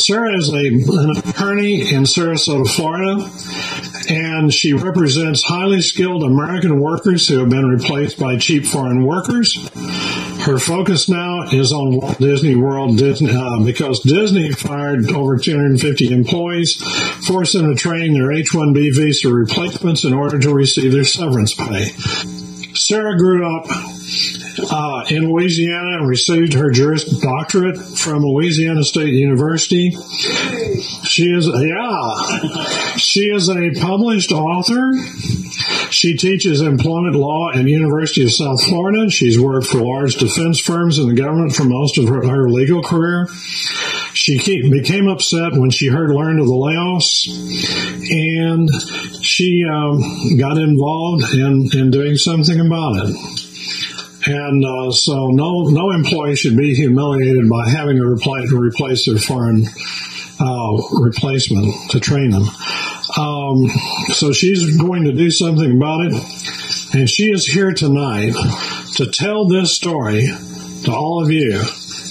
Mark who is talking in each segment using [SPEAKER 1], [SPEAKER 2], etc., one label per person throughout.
[SPEAKER 1] Sara is an attorney in Sarasota, Florida, and she represents highly skilled American workers who have been replaced by cheap foreign workers. Her focus now is on Walt Disney World because Disney fired over 250 employees, forced them to train their H-1B visa replacements in order to receive their severance pay. Sara grew up in Louisiana and received her Juris Doctorate from Louisiana State University. She is a published author. She teaches employment law at University of South Florida. She's worked for large defense firms and the government for most of her legal career. She became upset when she learned of the layoffs, and she got involved in doing something about it. And so no employee should be humiliated by having to replace their foreign replacement to train them. So she's going to do something about it, and she is here tonight to tell this story to all of you.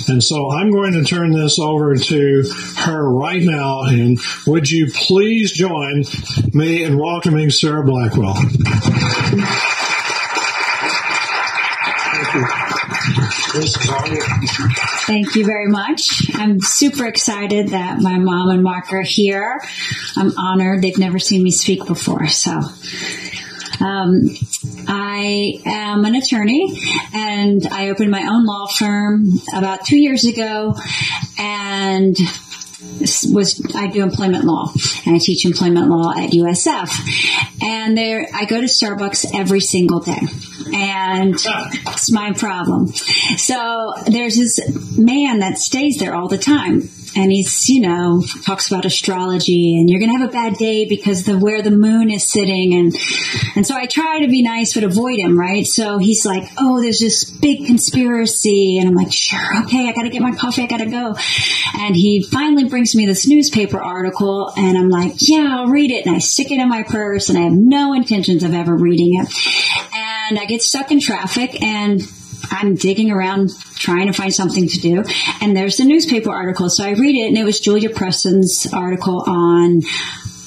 [SPEAKER 1] And so I'm going to turn this over to her right now, and would you please join me in welcoming Sara Blackwell.
[SPEAKER 2] Thank you very much. I'm super excited that my mom and Mark are here. I'm honored. They've never seen me speak before. So I am an attorney, and I opened my own law firm about 2 years ago, and I do employment law, and I teach employment law at USF. And I go to Starbucks every single day, and it's my problem. So there's this man that stays there all the time, and he's, talks about astrology, and you're going to have a bad day because of where the moon is sitting. And so I try to be nice, but avoid him, right? So he's like, oh, there's this big conspiracy. And I'm like, sure, okay, I got to get my coffee. I got to go. And he finally brings me this newspaper article, and I'm like, yeah, I'll read it. And I stick it in my purse, and I have no intentions of ever reading it. And I get stuck in traffic, and I'm digging around trying to find something to do, and there's the newspaper article. So I read it, and it was Julia Preston's article on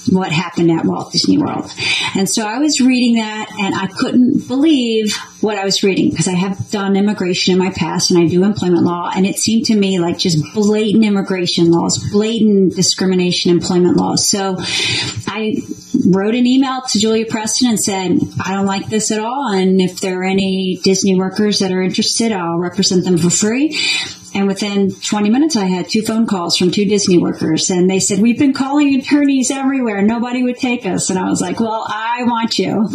[SPEAKER 2] what happened at Walt Disney World. And so I was reading that, and I couldn't believe what I was reading, because I have done immigration in my past, and I do employment law, and it seemed to me like just blatant immigration laws, blatant discrimination employment laws. So I wrote an email to Julia Preston and said, I don't like this at all, and if there are any Disney workers that are interested, I'll represent them for free. And within 20 minutes, I had 2 phone calls from 2 Disney workers, and they said, we've been calling attorneys everywhere. Nobody would take us. And I was like, well, I want you.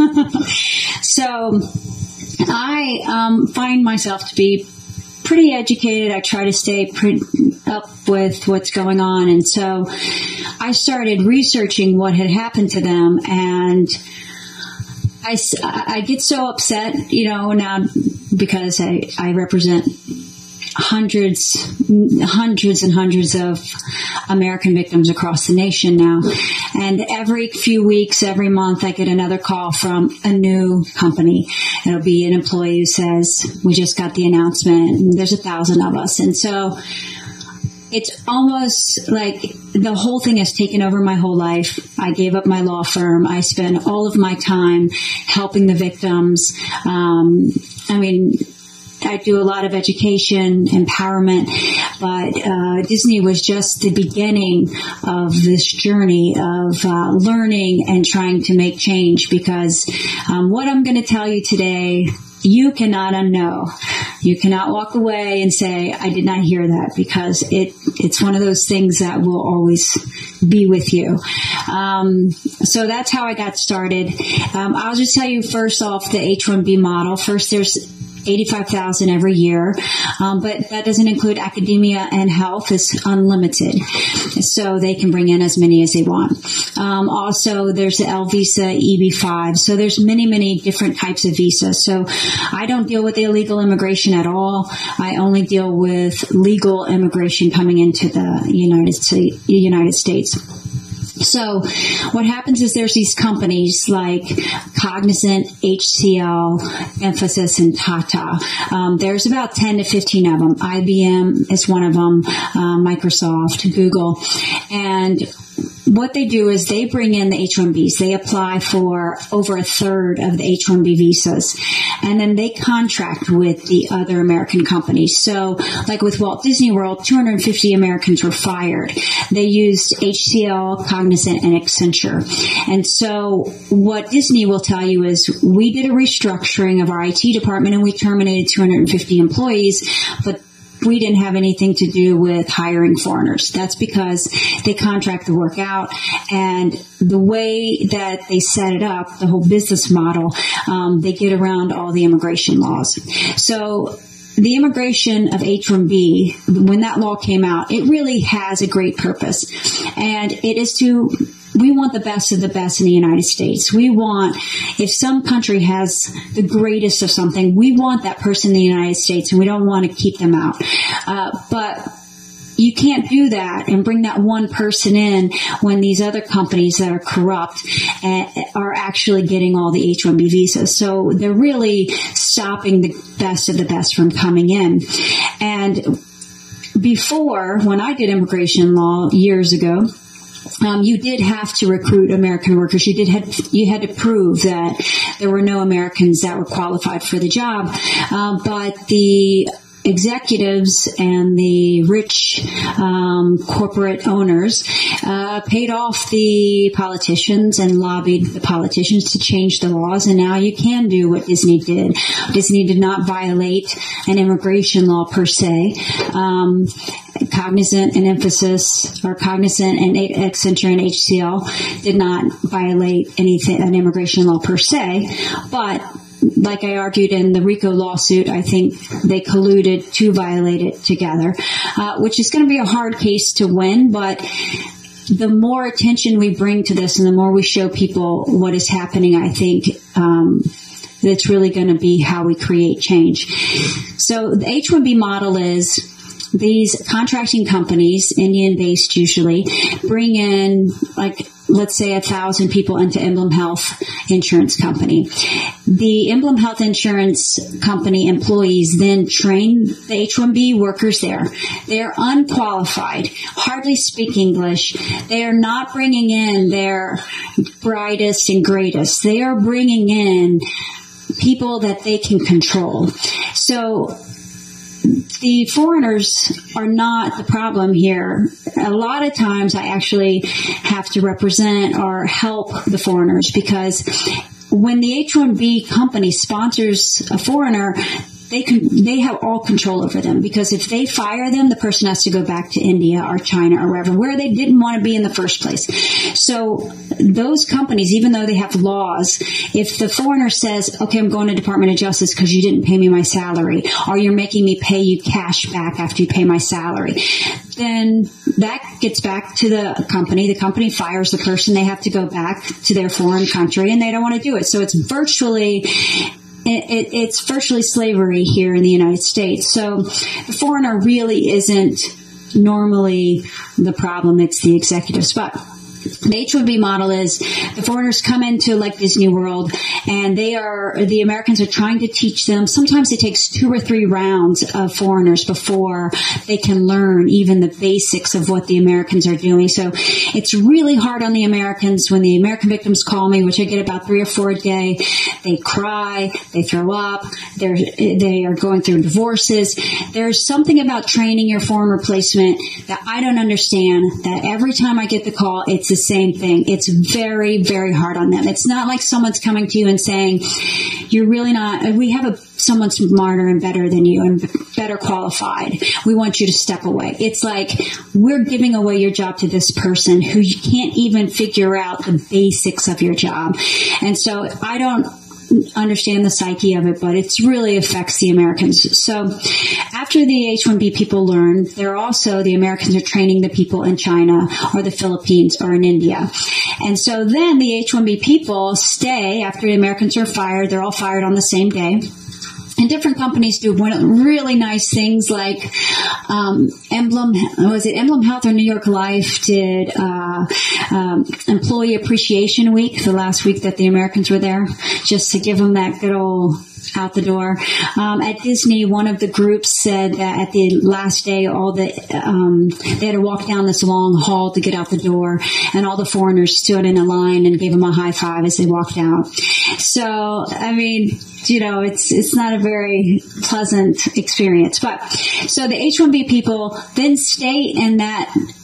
[SPEAKER 2] So I find myself to be pretty educated. I try to stay up with what's going on. And so I started researching what had happened to them, and I get so upset, now because I represent hundreds and hundreds of American victims across the nation now. And every few weeks, every month, I get another call from a new company. It'll be an employee who says, we just got the announcement, and there's 1,000 of us. And so it's almost like the whole thing has taken over my whole life. I gave up my law firm. I spend all of my time helping the victims. I do a lot of education, empowerment, but Disney was just the beginning of this journey of learning and trying to make change, because what I'm going to tell you today, you cannot unknow. You cannot walk away and say, I did not hear that, because it's one of those things that will always be with you. So that's how I got started. I'll just tell you first off the H-1B model. First, there's 85,000 every year, but that doesn't include academia and health. It's unlimited, so they can bring in as many as they want. Also, there's the L visa, EB-5, so there's many different types of visas. So I don't deal with illegal immigration at all. I only deal with legal immigration coming into the United States. So what happens is there's these companies like Cognizant, HCL, Emphasis, and Tata. There's about 10 to 15 of them. IBM is one of them, Microsoft, Google. And what they do is they bring in the H-1Bs. They apply for over a third of the H-1B visas. And then they contract with the other American companies. So like with Walt Disney World, 250 Americans were fired. They used HCL, Cognizant, and Accenture. And so what Disney will tell you is we did a restructuring of our IT department and we terminated 250 employees, but we didn't have anything to do with hiring foreigners. That's because they contract the work out, and the way that they set it up, the whole business model, they get around all the immigration laws. So the immigration of H-1B, when that law came out, it really has a great purpose, and it is we want the best of the best in the United States. We want, if some country has the greatest of something, we want that person in the United States, and we don't want to keep them out. But you can't do that and bring that one person in when these other companies that are corrupt are actually getting all the H-1B visas. So they're really stopping the best of the best from coming in. And before, when I did immigration law years ago, you did have to recruit American workers. You had to prove that there were no Americans that were qualified for the job. But the executives and the rich corporate owners paid off the politicians and lobbied the politicians to change the laws, and now you can do what Disney did. Disney did not violate an immigration law per se. Cognizant and Emphasis, or Cognizant and Accenture and HCL did not violate an immigration law per se, but like I argued in the RICO lawsuit, I think they colluded to violate it together, which is going to be a hard case to win, but the more attention we bring to this and the more we show people what is happening, I think that's really going to be how we create change. So the H-1B model is these contracting companies, Indian-based usually, bring in, like, let's say 1,000 people into Emblem Health Insurance Company. The Emblem Health Insurance Company employees then train the H-1B workers there. They are unqualified, hardly speak English. They are not bringing in their brightest and greatest. They are bringing in people that they can control. So the foreigners are not the problem here. A lot of times I actually have to represent or help the foreigners, because when the H-1B company sponsors a foreigner, they have all control over them, because if they fire them, the person has to go back to India or China or wherever, where they didn't want to be in the first place. So those companies, even though they have laws, if the foreigner says, okay, I'm going to Department of Justice because you didn't pay me my salary, or you're making me pay you cash back after you pay my salary, then that gets back to the company. The company fires the person. They have to go back to their foreign country, and they don't want to do it. So it's virtually slavery here in the United States. So the foreigner really isn't normally the problem. It's the executives. But the H-1B model is the foreigners come into like Disney World, and the Americans are trying to teach them. Sometimes it takes 2 or 3 rounds of foreigners before they can learn even the basics of what the Americans are doing. So it's really hard on the Americans. When the American victims call me, which I get about 3 or 4 a day, they cry, they throw up, they are going through divorces. There's something about training your foreign replacement that I don't understand, that every time I get the call, it's the same thing. It's very, very hard on them. It's not like someone's coming to you and saying, you're really not, we have someone smarter and better than you and better qualified. We want you to step away. It's like, we're giving away your job to this person who you can't even figure out the basics of your job. And so I don't understand the psyche of it, but it really affects the Americans. So after the H-1B people learn, the Americans are training the people in China or the Philippines or in India. And so then the H-1B people stay after the Americans are fired. They're all fired on the same day. And different companies do really nice things like Emblem Health or New York Life did Employee Appreciation Week, the last week that the Americans were there, just to give them that good old out the door. At Disney, one of the groups said that at the last day, they had to walk down this long hall to get out the door, and all the foreigners stood in a line and gave them a high five as they walked out. So, I mean, it's not a very pleasant experience. But so the H-1B people then stay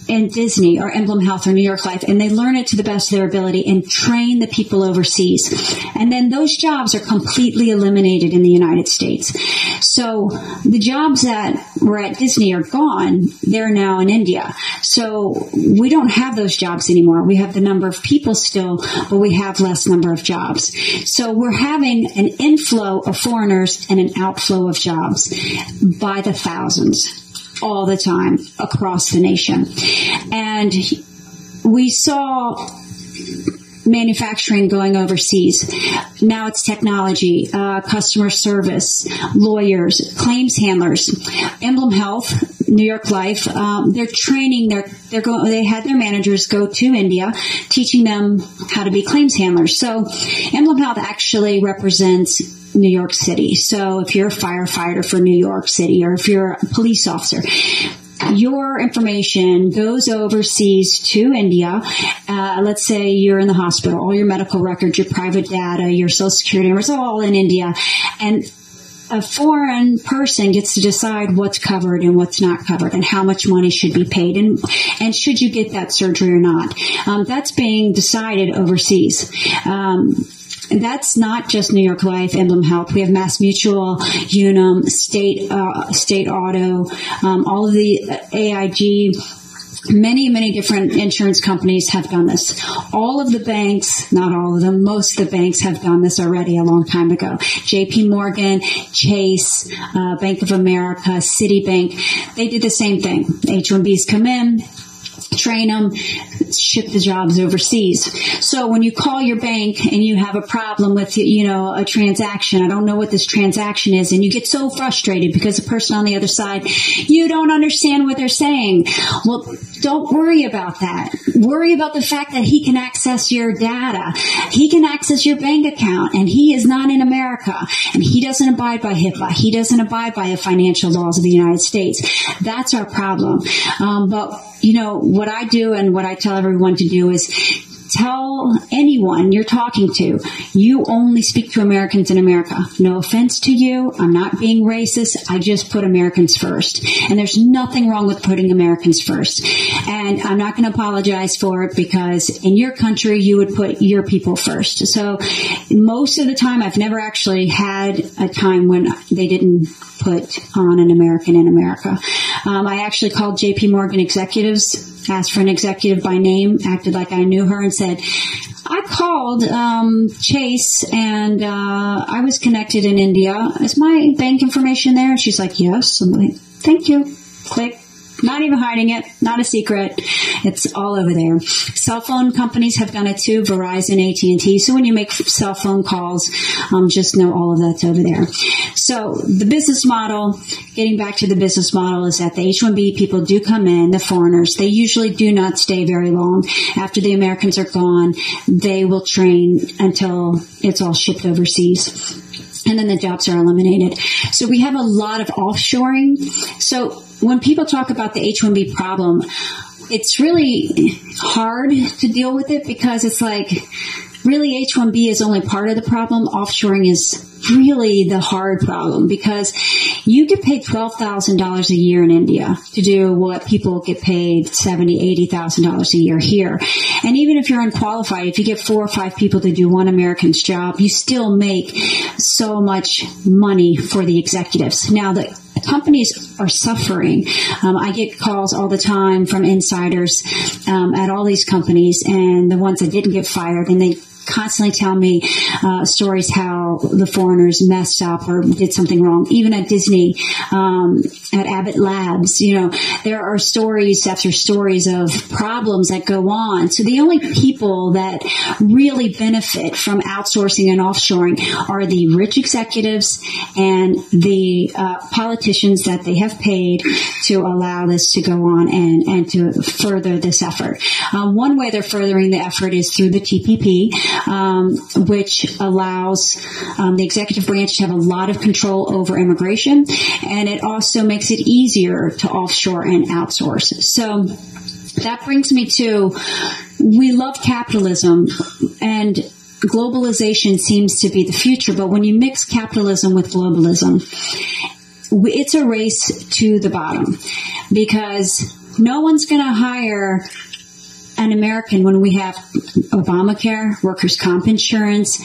[SPEAKER 2] in Disney or Emblem Health or New York Life, and they learn it to the best of their ability and train the people overseas. And then those jobs are completely eliminated in the United States. So the jobs that were at Disney are gone. They're now in India. So we don't have those jobs anymore. We have the number of people still, but we have less number of jobs. So we're having an inflow of foreigners and an outflow of jobs by the thousands all the time across the nation. And we saw manufacturing going overseas. Now it's technology, customer service, lawyers, claims handlers. Emblem Health, New York Life, they're training they had their managers go to India, teaching them how to be claims handlers. So Emblem Health actually represents New York City. So if you're a firefighter for New York City, or if you're a police officer, your information goes overseas to India. Let's say you're in the hospital, all your medical records, your private data, your social security numbers, all in India. And a foreign person gets to decide what's covered and what's not covered and how much money should be paid and should you get that surgery or not. That's being decided overseas. And that's not just New York Life, Emblem Health. We have Mass Mutual, Unum, State Auto, all of the AIG. Many different insurance companies have done this. All of the banks, not all of them, most of the banks have done this already a long time ago. JP Morgan, Chase, Bank of America, Citibank, they did the same thing. H-1Bs come in, train them, ship the jobs overseas. So when you call your bank and you have a problem with, a transaction, I don't know what this transaction is, and you get so frustrated because the person on the other side, you don't understand what they're saying. Well, don't worry about that. Worry about the fact that he can access your data. He can access your bank account, and he is not in America, and he doesn't abide by HIPAA. He doesn't abide by the financial laws of the United States. That's our problem. But what I do and what I tell everyone to do is tell anyone you're talking to, you only speak to Americans in America. No offense to you. I'm not being racist. I just put Americans first. And there's nothing wrong with putting Americans first. And I'm not going to apologize for it because in your country, you would put your people first. So most of the time, I've never actually had a time when they didn't put on an American in America. I actually called JP Morgan executives, asked for an executive by name, acted like I knew her, and said, I called Chase and I was connected in India. Is my bank information there? And she's like, yes. I'm like, thank you. Click. Not even hiding it. Not a secret. It's all over there. Cell phone companies have done it too. Verizon, AT&T. So when you make cell phone calls, just know all of that's over there. So the business model, getting back to the business model, is that the H-1B people do come in, the foreigners. They usually do not stay very long. After the Americans are gone, they will train until it's all shipped overseas. And then the jobs are eliminated. So we have a lot of offshoring. So when people talk about the H-1B problem, it's really hard to deal with it because it's like, really H-1B is only part of the problem. Offshoring is really the hard problem because you get paid $12,000 a year in India to do what people get paid $70,000, $80,000 a year here. And even if you're unqualified, if you get 4 or 5 people to do one American's job, you still make so much money for the executives. Now, the companies are suffering. I get calls all the time from insiders at all these companies, and the ones that didn't get fired, and they constantly tell me stories how the foreigners messed up or did something wrong. Even at Disney, at Abbott Labs, there are stories after stories of problems that go on. So the only people that really benefit from outsourcing and offshoring are the rich executives and the politicians that they have paid to allow this to go on and to further this effort. One way they're furthering the effort is through the TPP, which allows the executive branch to have a lot of control over immigration, and it also makes it easier to offshore and outsource. So that brings me to, we love capitalism, and globalization seems to be the future, but when you mix capitalism with globalism, it's a race to the bottom, because no one's going to hire an American when we have Obamacare, workers' comp insurance,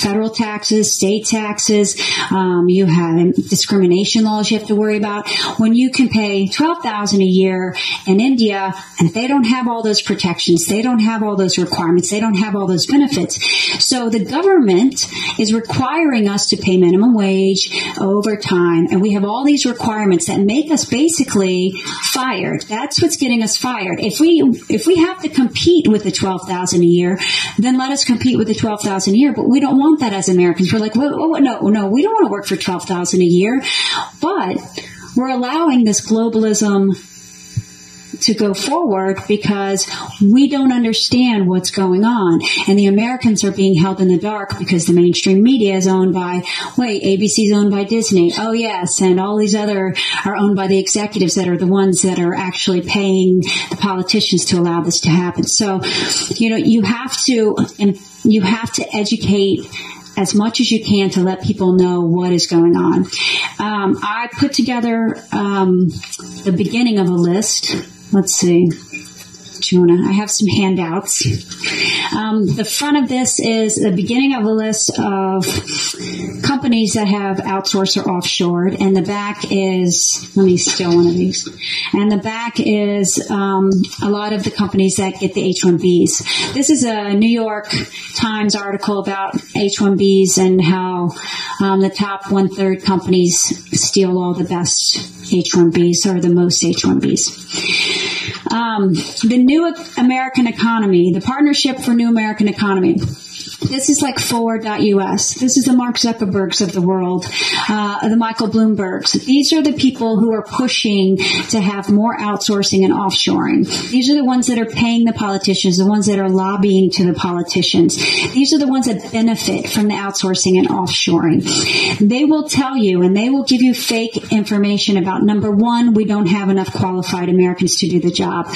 [SPEAKER 2] federal taxes, state taxes. You have discrimination laws you have to worry about. When you can pay $12,000 a year in India, and they don't have all those protections, they don't have all those requirements, they don't have all those benefits. So the government is requiring us to pay minimum wage, overtime, and we have all these requirements that make us basically fired. That's what's getting us fired. If we have to compete with the $12,000 a year, then let us compete with the $12,000 a year. But we don't want that as Americans. We're like, no, we don't want to work for $12,000 a year. But we're allowing this globalism to go forward because we don't understand what's going on. And the Americans are being held in the dark because the mainstream media is owned by, ABC is owned by Disney. Oh, yes. And all these other are owned by the executives that are the ones that are actually paying the politicians to allow this to happen. So, you have to educate as much as you can to let people know what is going on. I put together the beginning of a list. Let's see. Jonah, I have some handouts. The front of this is the beginning of a list of companies that have outsourced or offshored, and the back is, let me steal one of these, and the back is a lot of the companies that get the H-1Bs. This is a New York Times article about H-1Bs and how the top 1/3 companies steal all the best H-1Bs or the most H-1Bs. The New American Economy, the Partnership for New American Economy. This is like forward.us. This is the Mark Zuckerbergs of the world, the Michael Bloombergs. These are the people who are pushing to have more outsourcing and offshoring. These are the ones that are paying the politicians, the ones that are lobbying to the politicians. These are the ones that benefit from the outsourcing and offshoring. They will tell you, and they will give you fake information about, number one, we don't have enough qualified Americans to do the job.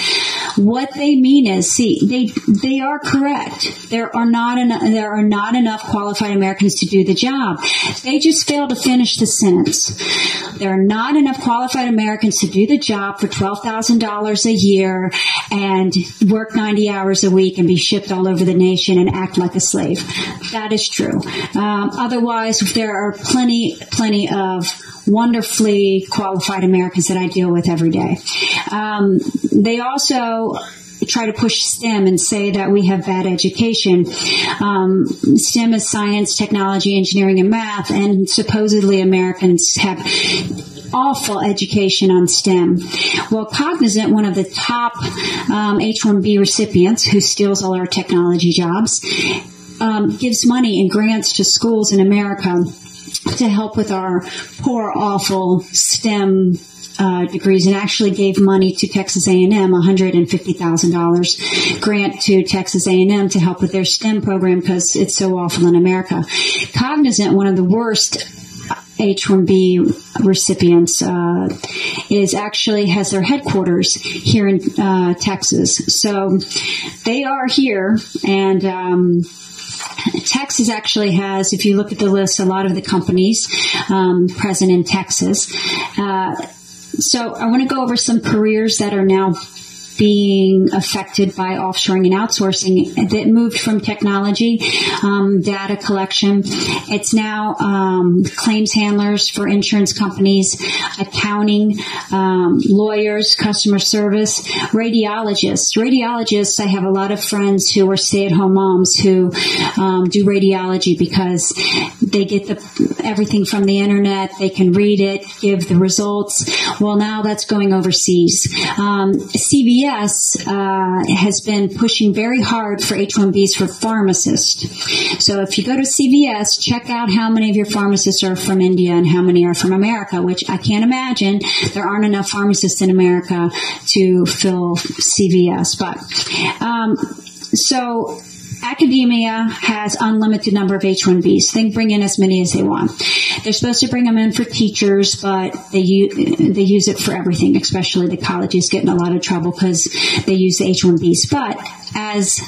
[SPEAKER 2] What they mean is, they are correct. There are not enough qualified Americans to do the job. They just failed to finish the sentence. There are not enough qualified Americans to do the job for $12,000 a year and work 90 hours a week and be shipped all over the nation and act like a slave. That is true. Otherwise, there are plenty of wonderfully qualified Americans that I deal with every day. They also try to push STEM and say that we have bad education. STEM is science, technology, engineering, and math, and supposedly Americans have awful education on STEM. Well, Cognizant, one of the top H-1B recipients who steals all our technology jobs, gives money and grants to schools in America to help with our poor, awful STEM degrees, and actually gave money to Texas A&M, $150,000 grant to Texas A&M to help with their STEM program because it's so awful in America. Cognizant, one of the worst H-1B recipients, has their headquarters here in Texas. So they are here, and Texas actually has, if you look at the list, a lot of the companies present in Texas. So I want to go over some careers that are now being affected by offshoring and outsourcing that moved from technology, data collection. It's now claims handlers for insurance companies, accounting, lawyers, customer service, radiologists. Radiologists, I have a lot of friends who are stay-at-home moms who do radiology because they get everything from the internet. They can read it, give the results. Well, now that's going overseas. CVS has been pushing very hard for H-1Bs for pharmacists. So if you go to CVS, check out how many of your pharmacists are from India and how many are from America, which I can't imagine there aren't enough pharmacists in America to fill CVS. But so academia has unlimited number of H-1Bs. They can bring in as many as they want. They're supposed to bring them in for teachers, but they use it for everything, especially the colleges get in a lot of trouble because they use the H-1Bs. But as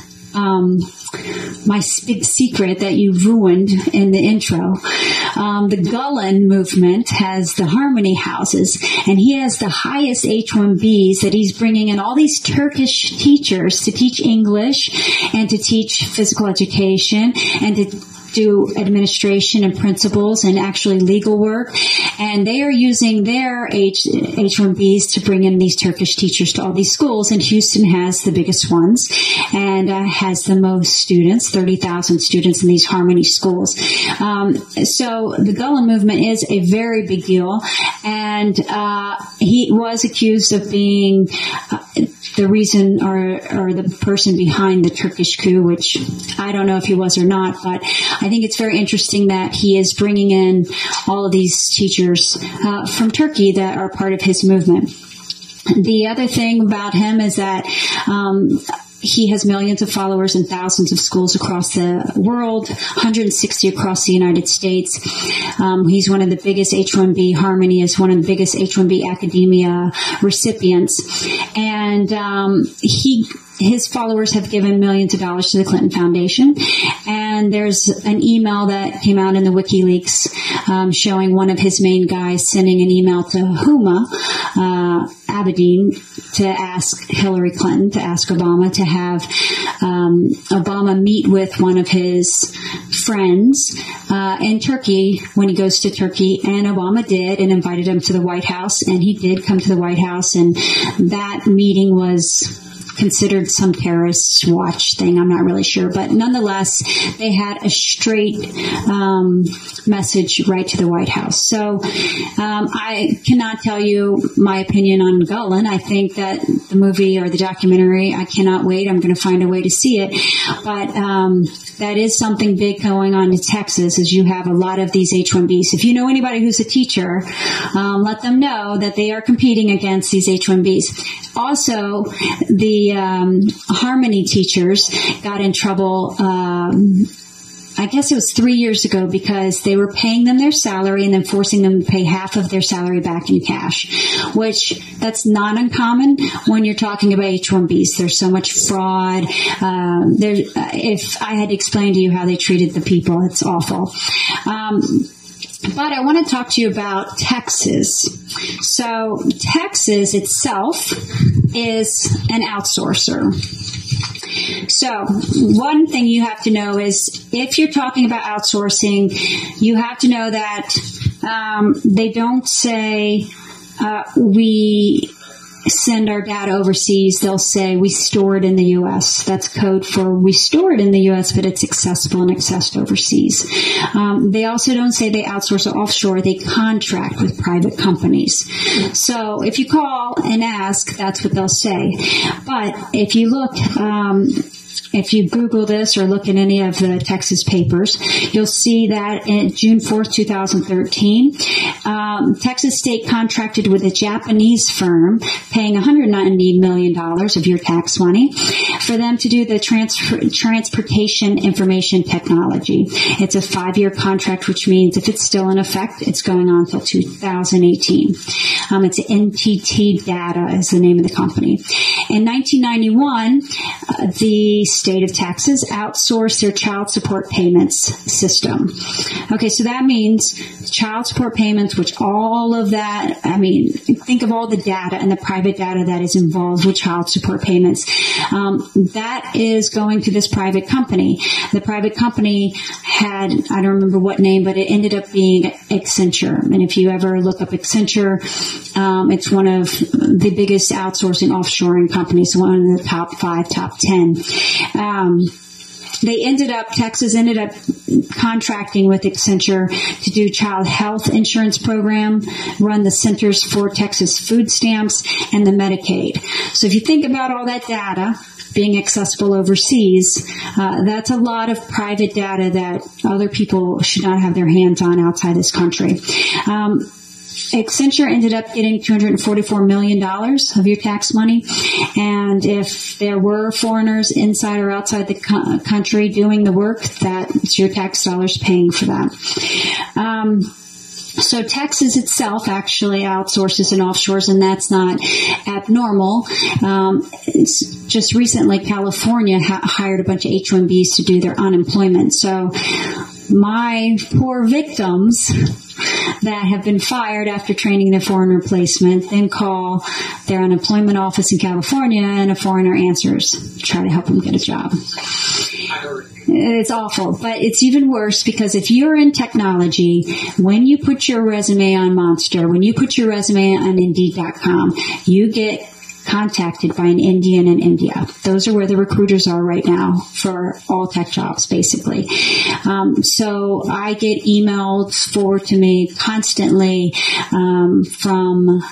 [SPEAKER 2] my big secret that you ruined in the intro, the Gulen movement has the Harmony houses, and he has the highest H-1Bs that he's bringing in all these Turkish teachers to teach English and to teach physical education and to do administration and principles and actually legal work. And they are using their H-1Bs to bring in these Turkish teachers to all these schools. And Houston has the biggest ones and has the most students, 30,000 students in these Harmony schools. So the Gulen movement is a very big deal. And he was accused of being the reason or the person behind the Turkish coup, which I don't know if he was or not, but I think it's very interesting that he is bringing in all of these teachers from Turkey that are part of his movement. The other thing about him is that he has millions of followers in thousands of schools across the world, 160 across the United States. He's one of the biggest H-1B. Harmony is one of the biggest H-1B academia recipients. And his followers have given millions of dollars to the Clinton Foundation. And there's an email that came out in the WikiLeaks showing one of his main guys sending an email to Huma Abedin to ask Hillary Clinton, to ask Obama to have Obama meet with one of his friends in Turkey when he goes to Turkey. And Obama did and invited him to the White House. And he did come to the White House. And that meeting was considered some terrorist watch thing. I'm not really sure. But nonetheless, they had a straight message right to the White House. So I cannot tell you my opinion on Gulen. I think that the movie or the documentary, I cannot wait. I'm going to find a way to see it. But that is something big going on in Texas, is you have a lot of these H-1Bs. If you know anybody who's a teacher, let them know that they are competing against these H-1Bs. Also, the Harmony teachers got in trouble, I guess it was 3 years ago, because they were paying them their salary and then forcing them to pay half of their salary back in cash, which that's not uncommon when you're talking about H-1Bs. There's so much fraud. If I had to explain to you how they treated the people, it's awful. But I want to talk to you about Texas. So Texas itself is an outsourcer. So one thing you have to know is if you're talking about outsourcing, you have to know that they don't say we send our data overseas. They'll say we store it in the U.S. That's code for we store it in the U.S., but it's accessible and accessed overseas. They also don't say they outsource or offshore. They contract with private companies. So if you call and ask, that's what they'll say. But if you look, if you Google this or look in any of the Texas papers, you'll see that in June 4th, 2013, Texas State contracted with a Japanese firm paying $190 million of your tax money for them to do the transportation information technology. It's a 5-year contract, which means if it's still in effect, it's going on until 2018. It's NTT Data is the name of the company. In 1991, the state of Texas outsourced their child support payments system. Okay, so that means child support payments, which all of that, I mean, think of all the data and the private data that is involved with child support payments. That is going to this private company. The private company had, I don't remember what name, but it ended up being Accenture. And if you ever look up Accenture, it's one of the biggest outsourcing offshoring companies, one of the top 5, top 10. Texas ended up contracting with Accenture to do child health insurance program, run the Centers for Texas Food Stamps, and the Medicaid. So if you think about all that data being accessible overseas, that's a lot of private data that other people should not have their hands on outside this country. Accenture ended up getting $244 million of your tax money. And if there were foreigners inside or outside the country doing the work, that's your tax dollars paying for that. So Texas itself actually outsources and offshores, and that's not abnormal. It's just recently California hired a bunch of H-1Bs to do their unemployment. So my poor victims that have been fired after training their foreign replacement then call their unemployment office in California, and a foreigner answers to try to help them get a job. It's awful, but it's even worse because if you're in technology, when you put your resume on Monster, when you put your resume on Indeed.com, you get contacted by an Indian in India. Those are where the recruiters are right now for all tech jobs, basically. So I get emails forwarded to me constantly from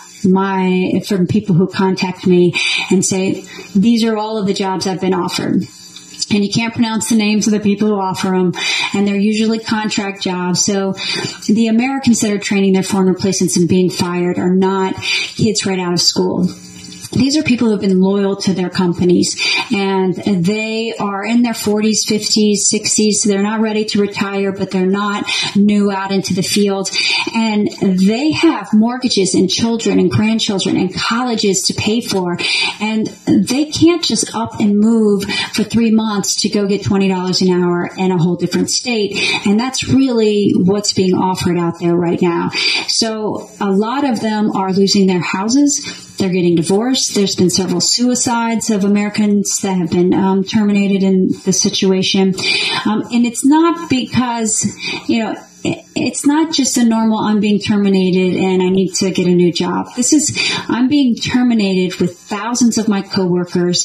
[SPEAKER 2] people who contact me and say, these are all of the jobs I've been offered. And you can't pronounce the names of the people who offer them, and they're usually contract jobs. So the Americans that are training their foreign replacements and being fired are not kids right out of school. These are people who have been loyal to their companies, and they are in their 40s, 50s, 60s. They're not ready to retire, but they're not new out into the field. And they have mortgages and children and grandchildren and colleges to pay for. And they can't just up and move for 3 months to go get $20 an hour in a whole different state. And that's really what's being offered out there right now. So a lot of them are losing their houses. They're getting divorced. There's been several suicides of Americans that have been terminated in this situation. And it's not because, it's not just a normal, I'm being terminated and I need to get a new job. I'm being terminated with thousands of my coworkers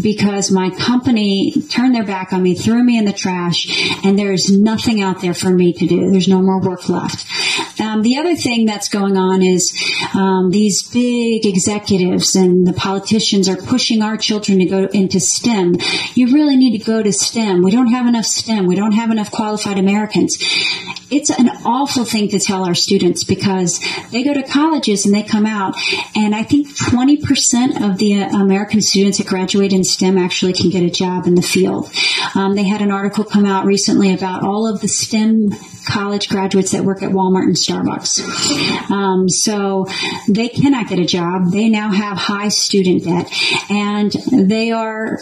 [SPEAKER 2] because my company turned their back on me, threw me in the trash, and there's nothing out there for me to do. There's no more work left. The other thing that's going on is these big executives and the politicians are pushing our children to go into STEM. You really need to go to STEM. We don't have enough STEM. We don't have enough qualified Americans. It's an awful thing to tell our students because they go to colleges and they come out, and I think 20% of the American students that graduate in STEM actually can get a job in the field. They had an article come out recently about all of the STEM college graduates that work at Walmart and Starbucks. So they cannot get a job. They now have high student debt, and they are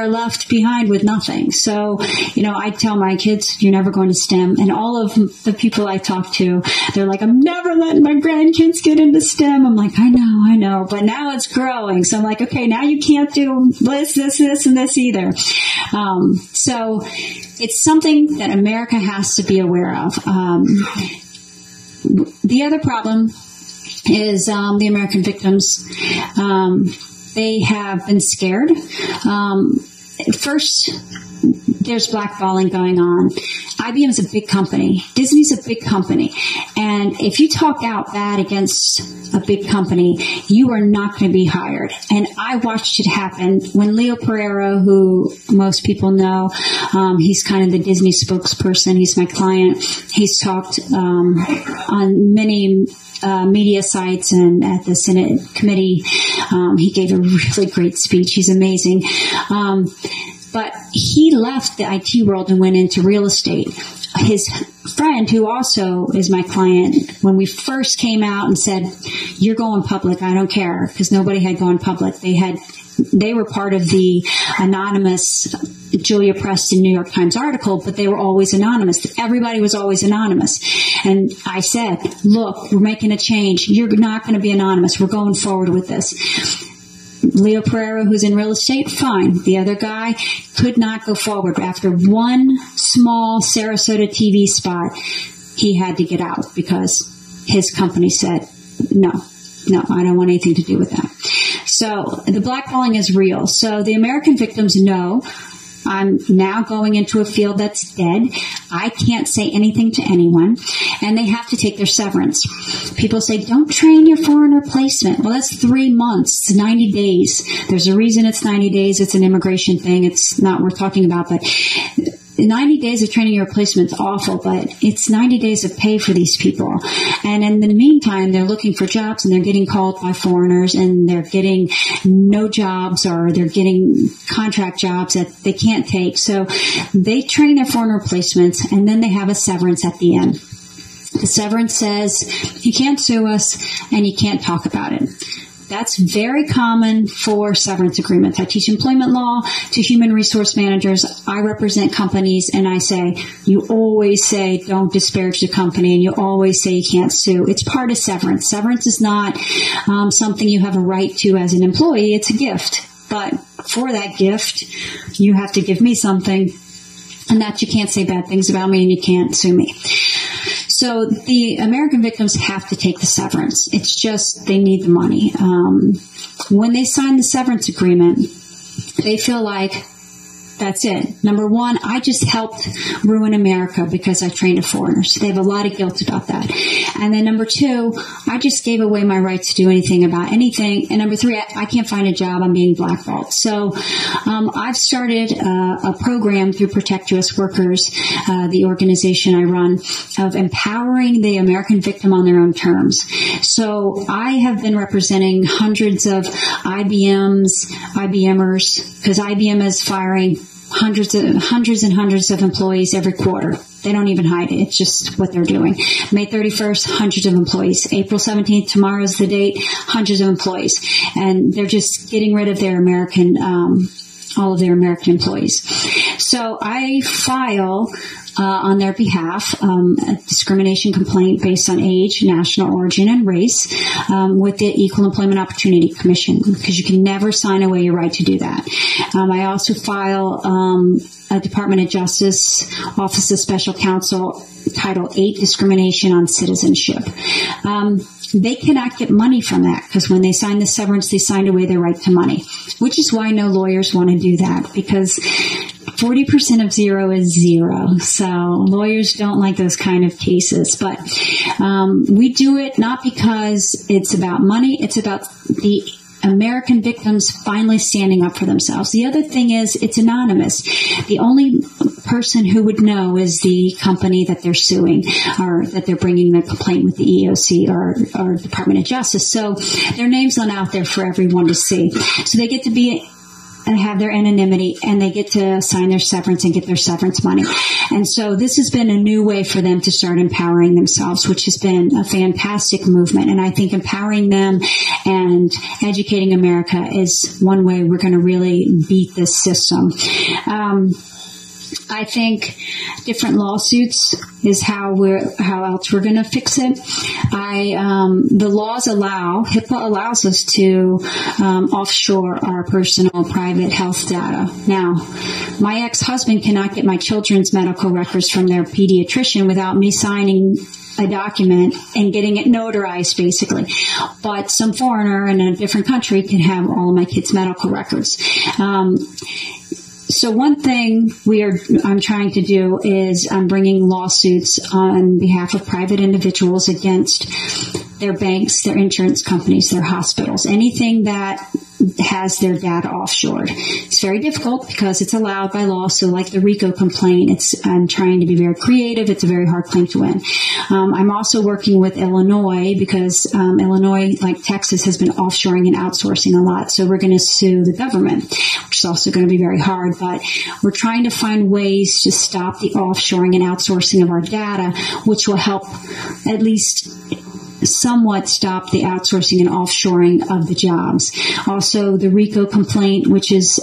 [SPEAKER 2] left behind with nothing. So, I tell my kids, you're never going to STEM. And all of the people I talk to, they're like, I'm never letting my grandkids get into STEM. I'm like, I know. But now it's growing. So I'm like, okay, now you can't do this, and this either. So it's something that America has to be aware of. The other problem is the American victims. They have been scared. First, there's blackballing going on. IBM is a big company. Disney's a big company. And if you talk out bad against a big company, you are not going to be hired. And I watched it happen when Leo Pereira, who most people know, he's kind of the Disney spokesperson. He's my client. He's talked on many media sites and at the Senate committee. He gave a really great speech. He's amazing. But he left the IT world and went into real estate. His friend, who also is my client, when we first came out and said, you're going public, I don't care, because nobody had gone public. They had they were part of the anonymous Julia Preston New York Times article, but they were always anonymous. Everybody was always anonymous. And I said, look, we're making a change. You're not going to be anonymous. We're going forward with this. Leo Pereira, who's in real estate, fine. The other guy could not go forward. After one small Sarasota TV spot, he had to get out because his company said, no, I don't want anything to do with that. So the blackballing is real. So the American victims know I'm now going into a field that's dead. I can't say anything to anyone, and they have to take their severance. People say, don't train your foreign replacement. Well, that's 3 months. It's 90 days. There's a reason it's 90 days. It's an immigration thing. It's not worth talking about, but 90 days of training your replacement is awful, but it's 90 days of pay for these people. And in the meantime, they're looking for jobs and they're getting called by foreigners and they're getting no jobs or they're getting contract jobs that they can't take. So they train their foreign replacements and then they have a severance at the end. The severance says you can't sue us and you can't talk about it. That's very common for severance agreements. I teach employment law to human resource managers. I represent companies and I say, you always say don't disparage the company and you always say you can't sue. It's part of severance. Severance is not something you have a right to as an employee. It's a gift. But for that gift, you have to give me something and that you can't say bad things about me and you can't sue me. So the American victims have to take the severance. It's just they need the money. When they sign the severance agreement, they feel like that's it. Number one, I just helped ruin America because I trained a foreigner. So they have a lot of guilt about that. And then number two, I just gave away my right to do anything about anything. And number three, I can't find a job. I'm being blackballed. So I've started a program through Protect U.S. Workers, the organization I run, of empowering the American victim on their own terms. So I have been representing hundreds of IBMers, because IBM is firing hundreds and hundreds of employees every quarter. They don't even hide it. It's just what they're doing. May 31st, hundreds of employees. April 17th, tomorrow's the date, hundreds of employees. And they're just getting rid of their American, all of their American employees. So I file on their behalf a discrimination complaint based on age, national origin, and race with the Equal Employment Opportunity Commission, because you can never sign away your right to do that. I also file a Department of Justice Office of Special Counsel Title VIII discrimination on citizenship. They cannot get money from that because when they signed the severance, they signed away their right to money, which is why no lawyers want to do that, because 40% of zero is zero. So lawyers don't like those kind of cases. But we do it not because it's about money. It's about the American victims finally standing up for themselves. The other thing is it's anonymous. The only person who would know is the company that they're suing or that they're bringing the complaint with the EEOC or Department of Justice. So their name's not out there for everyone to see. So they get to be and have their anonymity, and they get to sign their severance and get their severance money. And so this has been a new way for them to start empowering themselves, which has been a fantastic movement. And I think empowering them and educating America is one way we're going to really beat this system. I think different lawsuits is how else we're going to fix it. The laws HIPAA allows us to offshore our personal private health data. Now, my ex-husband cannot get my children's medical records from their pediatrician without me signing a document and getting it notarized, basically. But some foreigner in a different country can have all of my kids' medical records. So one thing I'm trying to do is I'm bringing lawsuits on behalf of private individuals against their banks, their insurance companies, their hospitals, anything that has their data offshored. It's very difficult because it's allowed by law. So like the RICO complaint, I'm trying to be very creative. It's a very hard claim to win. I'm also working with Illinois because Illinois, like Texas, has been offshoring and outsourcing a lot. So we're going to sue the government, which is also going to be very hard. But we're trying to find ways to stop the offshoring and outsourcing of our data, which will help at least somewhat stopped the outsourcing and offshoring of the jobs. Also, the RICO complaint, which is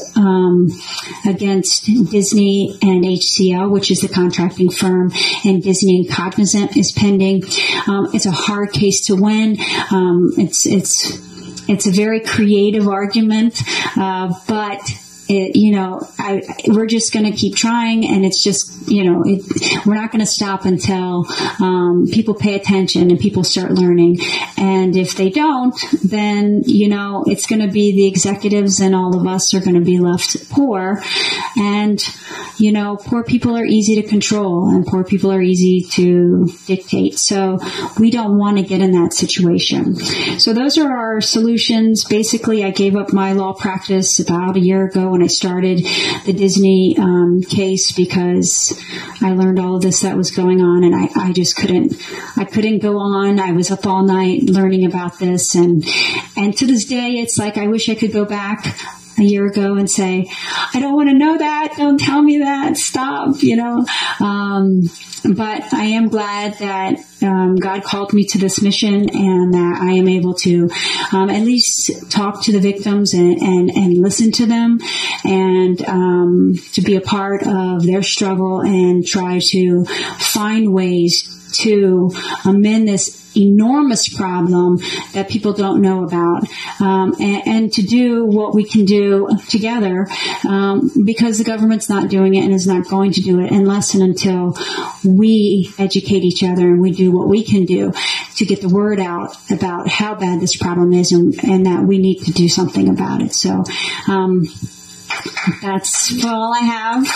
[SPEAKER 2] against Disney and HCL, which is the contracting firm, and Disney and Cognizant is pending. It's a hard case to win. It's a very creative argument, but we're just going to keep trying, and it's just, we're not going to stop until people pay attention and people start learning. And if they don't, then, it's going to be the executives and all of us are going to be left poor. And, poor people are easy to control and poor people are easy to dictate. So we don't want to get in that situation. So those are our solutions. Basically, I gave up my law practice about a year ago when I started the Disney case because I learned all of this that was going on, and I just couldn't go on. I was up all night learning about this, and to this day, it's like I wish I could go back a year ago and say, I don't want to know that. Don't tell me that. Stop, but I am glad that God called me to this mission and that I am able to at least talk to the victims and listen to them and to be a part of their struggle and try to find ways to amend this enormous problem that people don't know about, and to do what we can do together, because the government's not doing it and is not going to do it unless and until we educate each other and we do what we can do to get the word out about how bad this problem is and that we need to do something about it. So that's all I have.